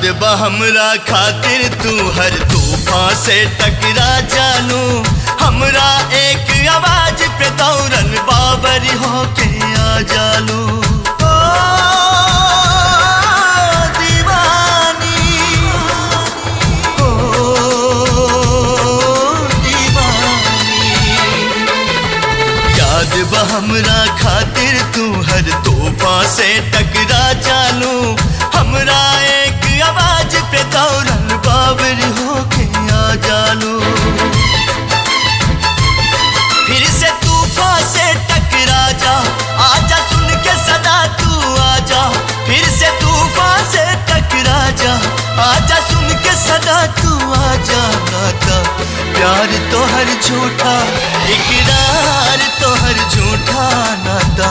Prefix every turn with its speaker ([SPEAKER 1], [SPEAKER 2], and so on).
[SPEAKER 1] याद बा हमरा खातिर तू हर तूफान से टकरा जानू, हमरा एक आवाज पे दौड़न बाबर होके आ जालू। ओ दीवानी, ओ दीवानी, याद बा हमरा खातिर तू हर तूफान से टकरा जानू, हमरा एक आवाज पे दौड़न बाबर होके आ जालू। फिर से तूफान से टकरा जा, आजा सुन के सदा तू आजा। फिर से तूफान से टकरा जा, आजा सुन के सदा तू आजा। नाता प्यार तो हर झूठा, इकरार तो हर झूठा, नाता